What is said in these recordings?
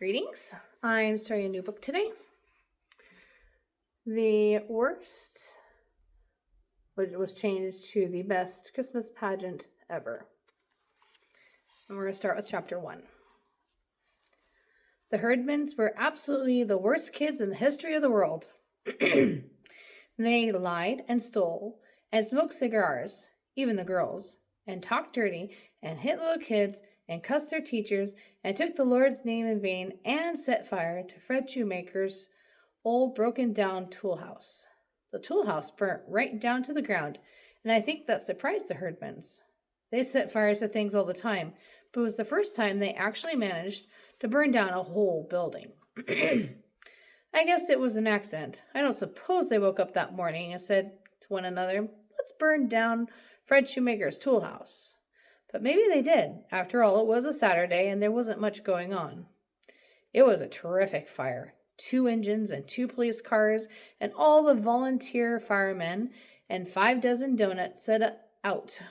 Greetings. I'm starting a new book today. The worst, which was changed to the best Christmas pageant ever. And we're going to start with chapter 1. The Herdmans were absolutely the worst kids in the history of the world. They lied and stole and smoked cigars, even the girls, and talked dirty and hit little kids and cussed their teachers and took the Lord's name in vain and set fire to Fred Shoemaker's old broken down tool house. The tool house burnt right down to the ground, and I think that surprised the Herdmans. They set fires to things all the time, but it was the first time they actually managed to burn down a whole building. I guess it was an accident. I don't suppose they woke up that morning and said to one another, "Let's burn down Fred Shoemaker's tool house." But maybe they did. After all, it was a Saturday and there wasn't much going on. It was a terrific fire. 2 engines and 2 police cars and all the volunteer firemen and 5 dozen donuts set out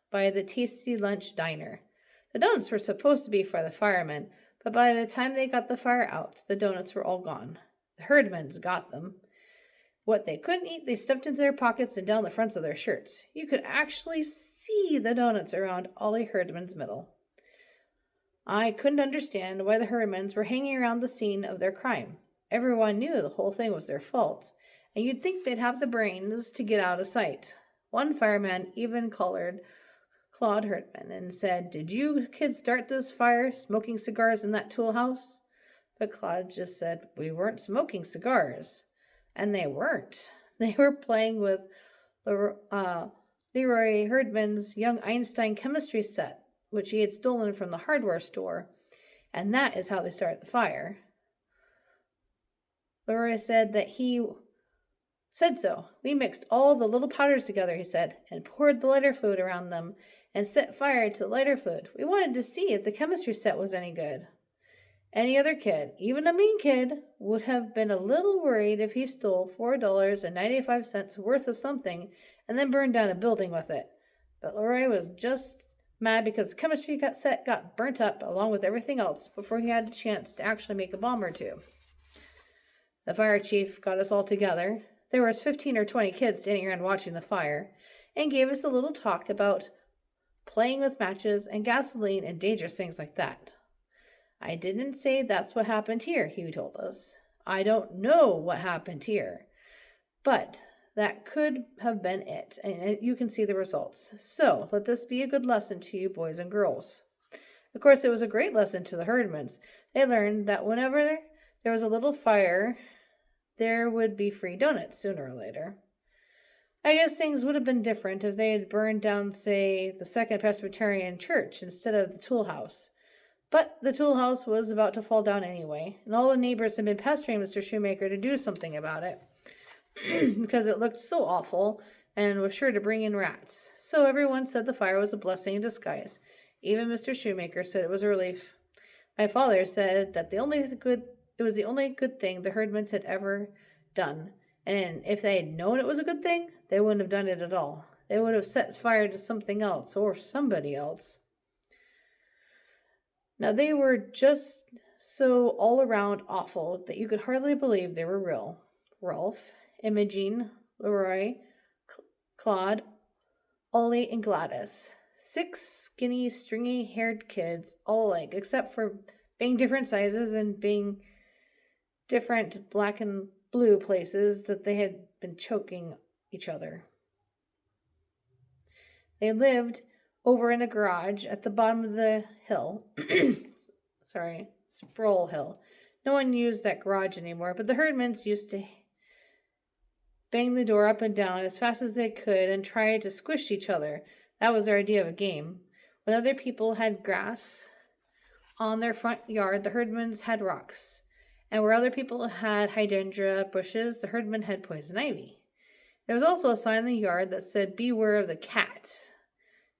by the Tasty Lunch Diner. The donuts were supposed to be for the firemen, but by the time they got the fire out, the donuts were all gone. The Herdmans got them. What they couldn't eat, they stuffed into their pockets and down the fronts of their shirts. You could actually see the donuts around Ollie Herdman's middle. I couldn't understand why the Herdmans were hanging around the scene of their crime. Everyone knew the whole thing was their fault, and you'd think they'd have the brains to get out of sight. One fireman even collared Claude Herdman and said, "Did you kids start this fire, smoking cigars in that tool house?" But Claude just said, "We weren't smoking cigars." And they weren't. They were playing with Leroy Herdman's young Einstein chemistry set, which he had stolen from the hardware store, and that is how they started the fire. Leroy said that he said so. "We mixed all the little powders together," he said, "and poured the lighter fluid around them and set fire to the lighter fluid. We wanted to see if the chemistry set was any good." Any other kid, even a mean kid, would have been a little worried if he stole $4.95 worth of something and then burned down a building with it. But Leroy was just mad because the chemistry set got burnt up along with everything else before he had a chance to actually make a bomb or two. The fire chief got us all together. There was 15 or 20 kids standing around watching the fire, and gave us a little talk about playing with matches and gasoline and dangerous things like that. "I didn't say that's what happened here," he told us. "I don't know what happened here, but that could have been it, and you can see the results. So let this be a good lesson to you boys and girls." Of course, it was a great lesson to the Herdmans. They learned that whenever there was a little fire, there would be free donuts sooner or later. I guess things would have been different if they had burned down, say, the Second Presbyterian Church instead of the tool house. But the tool house was about to fall down anyway, and all the neighbors had been pestering Mr. Shoemaker to do something about it because it looked so awful and was sure to bring in rats. So everyone said the fire was a blessing in disguise. Even Mr. Shoemaker said it was a relief. My father said that it was the only good thing the Herdmans had ever done, and if they had known it was a good thing, they wouldn't have done it at all. They would have set fire to something else or somebody else. Now, they were just so all-around awful that you could hardly believe they were real. Rolf, Imogene, Leroy, Claude, Ollie, and Gladys. 6 skinny, stringy-haired kids, all alike, except for being different sizes and being different black and blue places that they had been choking each other. They lived over in a garage at the bottom of the hill. Sproul Hill. No one used that garage anymore, but the Herdmans used to bang the door up and down as fast as they could and try to squish each other. That was their idea of a game. When other people had grass on their front yard, the Herdmans had rocks. And where other people had hydrangea bushes, the Herdman had poison ivy. There was also a sign in the yard that said, "Beware of the cat."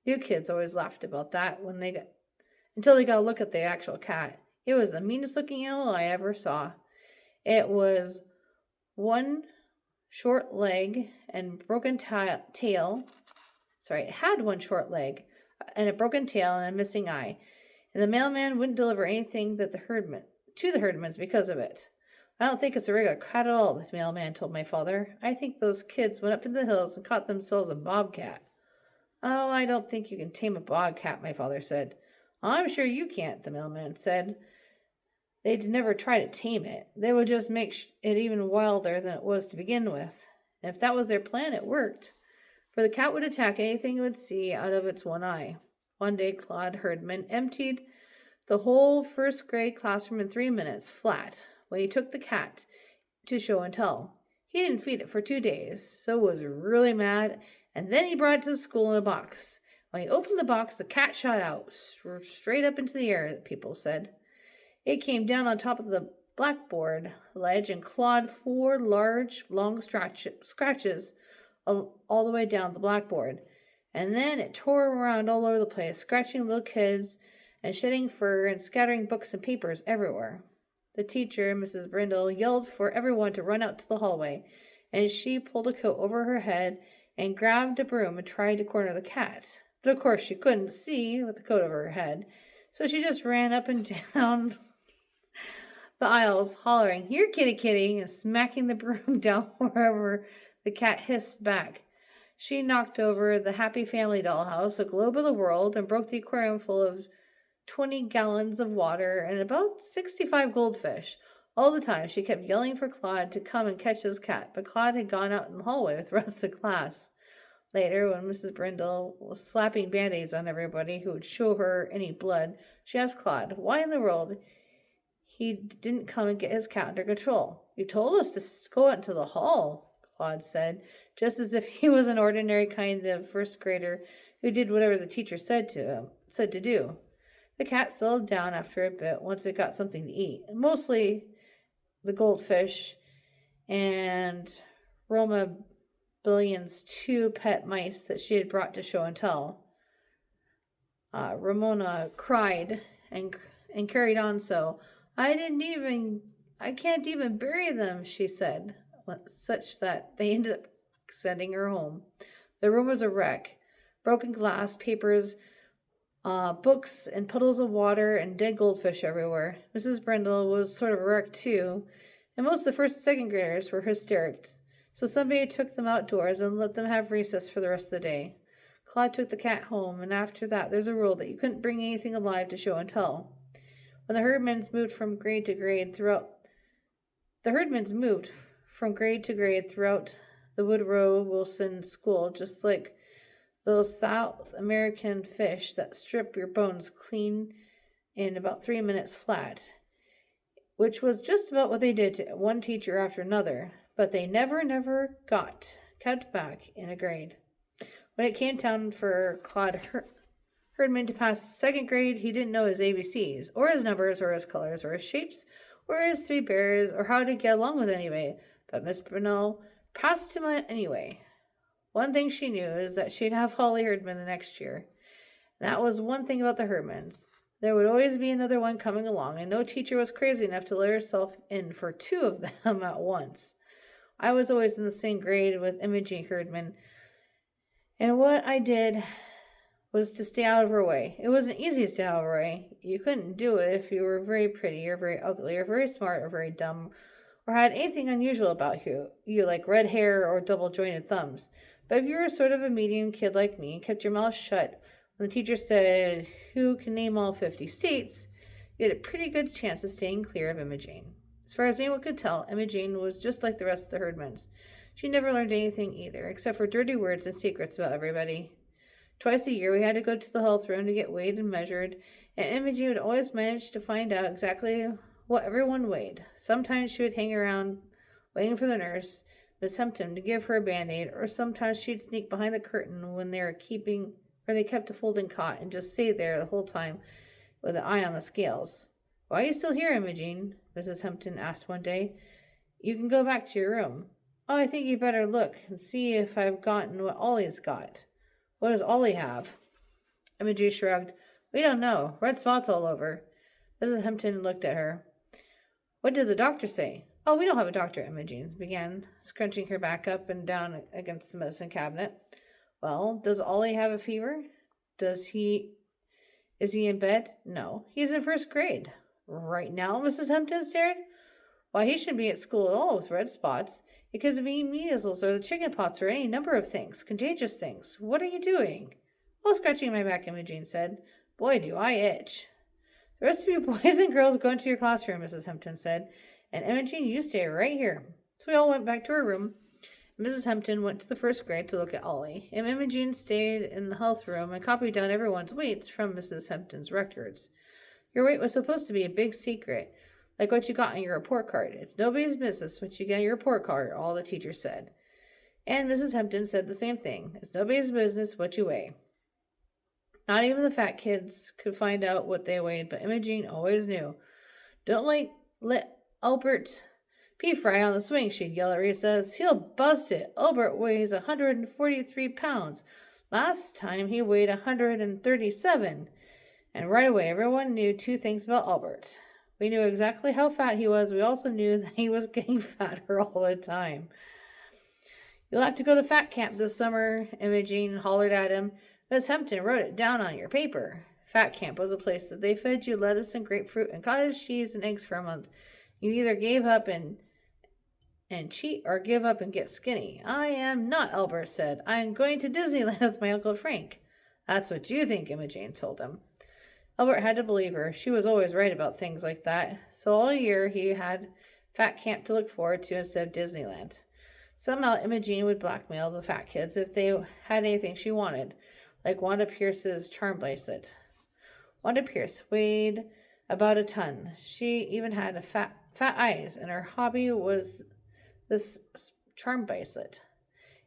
New kids always laughed about that until they got a look at the actual cat. It was the meanest looking animal I ever saw. It was one short leg and broken tail. It had one short leg and a broken tail and a missing eye. And the mailman wouldn't deliver anything that the Herdman to the Herdmans because of it. I don't think it's a regular cat at all, the mailman told my father. I think those kids went up into the hills and caught themselves a bobcat. Oh, I don't think you can tame a bobcat, my father said. I'm sure you can't, the mailman said. They'd never try to tame it. They would just make it even wilder than it was to begin with. And if that was their plan, it worked. For the cat would attack anything it would see out of its one eye. One day, Claude Herdman emptied the whole first grade classroom in 3 minutes, flat, when he took the cat to show and tell. He didn't feed it for 2 days, so was really mad, and then he brought it to the school in a box. When he opened the box, the cat shot out, straight up into the air, people said. It came down on top of the blackboard ledge and clawed 4 large, long scratches all the way down the blackboard. And then it tore around all over the place, scratching little kids and shedding fur and scattering books and papers everywhere. The teacher, Mrs. Brindle, yelled for everyone to run out to the hallway, and she pulled a coat over her head and grabbed a broom and tried to corner the cat. But of course she couldn't see with the coat over her head, so she just ran up and down the aisles, hollering, "Here, kitty, kitty," and smacking the broom down wherever the cat hissed back. She knocked over the Happy Family dollhouse, a globe of the world, and broke the aquarium full of 20 gallons of water and about 65 goldfish. All the time she kept yelling for Claude to come and catch his cat, but Claude had gone out in the hallway with the rest of the class. Later, when Mrs. Brindle was slapping band-aids on everybody who would show her any blood, she asked Claude why in the world he didn't come and get his cat under control. "You told us to go out into the hall," Claude said, just as if he was an ordinary kind of first grader who did whatever the teacher said to do. The cat settled down after a bit once it got something to eat, mostly the goldfish and Roma Billion's 2 pet mice that she had brought to show and tell. Ramona cried and carried on so. I can't even bury them," she said, such that they ended up sending her home. The room was a wreck. Broken glass, papers, books, and puddles of water, and dead goldfish everywhere. Mrs. Brindle was sort of a wreck, too, and most of the first and second graders were hysterics, so somebody took them outdoors and let them have recess for the rest of the day. Claude took the cat home, and after that there's a rule that you couldn't bring anything alive to show and tell. When the Herdmans moved from grade to grade throughout the Woodrow Wilson School, just like those South American fish that strip your bones clean in about 3 minutes flat, which was just about what they did to one teacher after another, but they never got kept back in a grade. When it came time for Claude Herdman to pass second grade, he didn't know his ABCs, or his numbers, or his colors, or his shapes, or his 3 bears, or how to get along with anybody, but Miss Brunel passed him anyway. One thing she knew is that she'd have Holly Herdman the next year. And that was one thing about the Herdmans. There would always be another one coming along, and no teacher was crazy enough to let herself in for 2 of them at once. I was always in the same grade with Imogen Herdman, and what I did was to stay out of her way. It wasn't easy to stay out of her way. You couldn't do it if you were very pretty, or very ugly, or very smart, or very dumb, or had anything unusual about you like red hair or double-jointed thumbs. But if you were sort of a medium kid like me and kept your mouth shut when the teacher said, "Who can name all 50 states?" you had a pretty good chance of staying clear of Imogen. As far as anyone could tell, Imogen was just like the rest of the Herdmans. She never learned anything either, except for dirty words and secrets about everybody. Twice a year we had to go to the health room to get weighed and measured, and Imogen would always manage to find out exactly what everyone weighed. Sometimes she would hang around waiting for the nurse, Miss Hampton, to give her a band-aid, or sometimes she'd sneak behind the curtain when they kept a folding cot and just stay there the whole time with an eye on the scales. "Why are you still here, Imogen?" Mrs. Hampton asked one day. "You can go back to your room." "Oh, I think you better look and see if I've gotten what Ollie's got." "What does Ollie have?" Imogen shrugged. "We don't know. Red spots all over." Mrs. Hampton looked at her. "What did the doctor say?" "Oh, we don't have a doctor," Imogen began, scrunching her back up and down against the medicine cabinet. "Well, does Ollie have a fever? Is he in bed?" "No, he's in first grade." Right now, Mrs. Hampton stared. Why, he shouldn't be at school at all with red spots. It could be measles or the chicken pox or any number of things, contagious things. What are you doing? Oh, scratching my back, Imogene said. Boy, do I itch. The rest of you boys and girls go into your classroom, Mrs. Hampton said. And Imogene, you stay right here. So we all went back to our room. Mrs. Hampton went to the first grade to look at Ollie, and Imogene stayed in the health room and copied down everyone's weights from Mrs. Hampton's records. Your weight was supposed to be a big secret, like what you got on your report card. It's nobody's business what you get on your report card, all the teacher said. And Mrs. Hampton said the same thing. It's nobody's business what you weigh. Not even the fat kids could find out what they weighed, but Imogene always knew. Don't let Albert be fry on the swing, she'd yell at recess. He'll bust it. Albert weighs 143 pounds. Last time he weighed 137. And right away, everyone knew two things about Albert. We knew exactly how fat he was. We also knew that he was getting fatter all the time. You'll have to go to fat camp this summer, Imogene hollered at him. Miss Hampton wrote it down on your paper. Fat camp was a place that they fed you lettuce and grapefruit and cottage cheese and eggs for a month. You either gave up and cheat or give up and get skinny. I am not, Albert said. I am going to Disneyland with my Uncle Frank. That's what you think, Imogene told him. Albert had to believe her. She was always right about things like that. So all year he had fat camp to look forward to instead of Disneyland. Somehow Imogene would blackmail the fat kids if they had anything she wanted, like Wanda Pierce's charm bracelet. Wanda Pierce weighed about a ton. She even had fat eyes, and her hobby was this charm bracelet.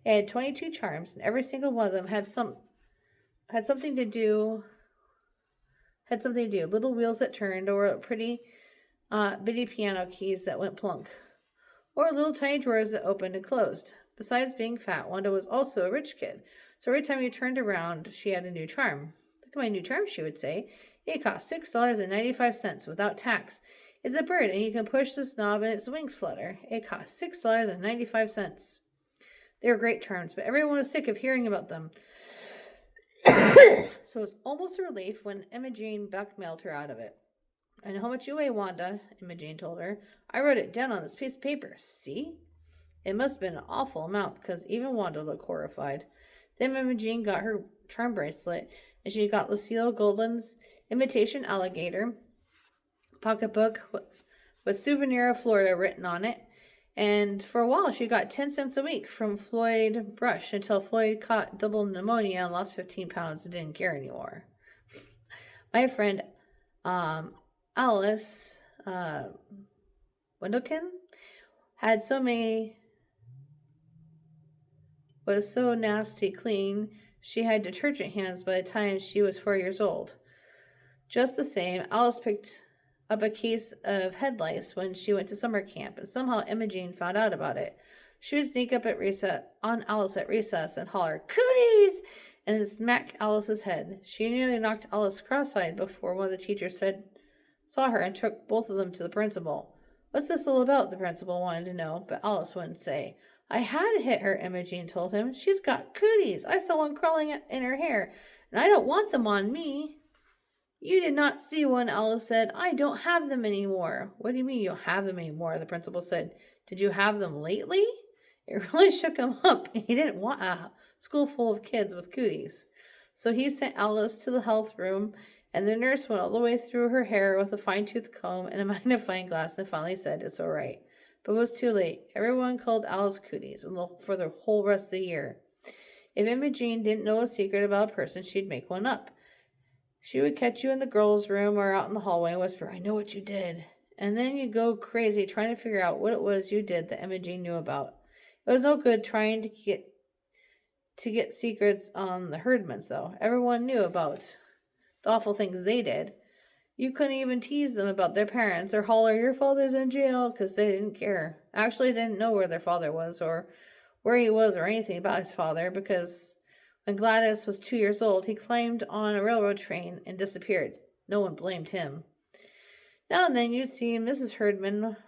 It had 22 charms, and every single one of them had something to do. Little wheels that turned, or pretty bitty piano keys that went plunk, or little tiny drawers that opened and closed. Besides being fat, Wanda was also a rich kid, so every time you turned around, she had a new charm. Look at my new charm, she would say. It cost $6.95 without tax. It's a bird, and you can push this knob and its wings flutter. It cost $6.95. They were great charms, but everyone was sick of hearing about them. So it was almost a relief when Imogene blackmailed her out of it. I know how much you weigh, Wanda, Imogene told her. I wrote it down on this piece of paper. See? It must have been an awful amount, because even Wanda looked horrified. Then Imogene got her charm bracelet, and she got Lucille Golden's imitation alligator pocketbook with souvenir of Florida written on it. And for a while, she got 10 cents a week from Floyd Brush until Floyd caught double pneumonia and lost 15 pounds and didn't care anymore. My friend Alice Wendlekin was so nasty clean, she had detergent hands by the time she was 4 years old. Just the same, Alice picked up a case of head lice when she went to summer camp, and somehow Imogene found out about it. She would sneak up on Alice at recess and holler, "Cooties!" and then smack Alice's head. She nearly knocked Alice cross-eyed before one of the teachers saw her and took both of them to the principal. What's this all about? The principal wanted to know, but Alice wouldn't say. I had hit her, Imogene told him. She's got cooties. I saw one crawling in her hair, and I don't want them on me. You did not see one, Alice said. I don't have them anymore. What do you mean you don't have them anymore? The principal said. Did you have them lately? It really shook him up. He didn't want a school full of kids with cooties. So he sent Alice to the health room, and the nurse went all the way through her hair with a fine-tooth comb and a magnifying glass and finally said, it's all right. But it was too late. Everyone called Alice cooties for the whole rest of the year. If Imogene didn't know a secret about a person, she'd make one up. She would catch you in the girls' room or out in the hallway and whisper, I know what you did. And then you'd go crazy trying to figure out what it was you did that Imogene knew about. It was no good trying to get secrets on the Herdmans, though. Everyone knew about the awful things they did. You couldn't even tease them about their parents or holler, your father's in jail, because they didn't care. Actually, they didn't know where their father was or where he was or anything about his father, because when Gladys was 2 years old, he climbed on a railroad train and disappeared. No one blamed him. Now and then you'd see Mrs. Herdman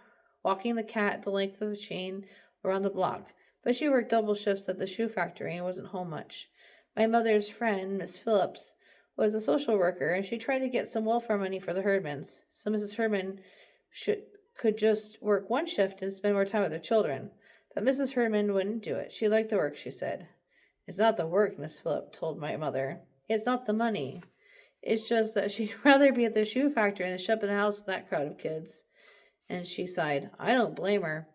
walking the cat the length of a chain around the block, but she worked double shifts at the shoe factory and wasn't home much. My mother's friend, Miss Phillips, was a social worker, and she tried to get some welfare money for the Herdmans, so Mrs. Herdman could just work one shift and spend more time with her children. But Mrs. Herdman wouldn't do it. She liked the work, she said. It's not the work, Miss Phillip told my mother. It's not the money. It's just that she'd rather be at the shoe factory than shut up in the house with that crowd of kids. And she sighed. I don't blame her.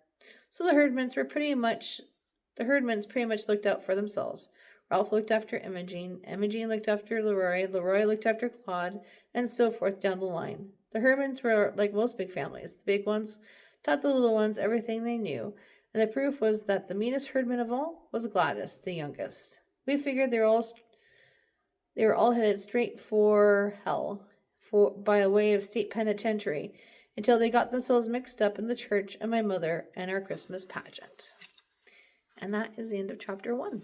So the Herdmans pretty much looked out for themselves. Ralph looked after Imogene. Imogene looked after Leroy. Leroy looked after Claude, and so forth down the line. The Herdmans were like most big families. The big ones taught the little ones everything they knew, and the proof was that the meanest Herdman of all was Gladys, the youngest. We figured they were all headed straight for hell, by way of state penitentiary, until they got themselves mixed up in the church and my mother and our Christmas pageant. And that is the end of chapter 1.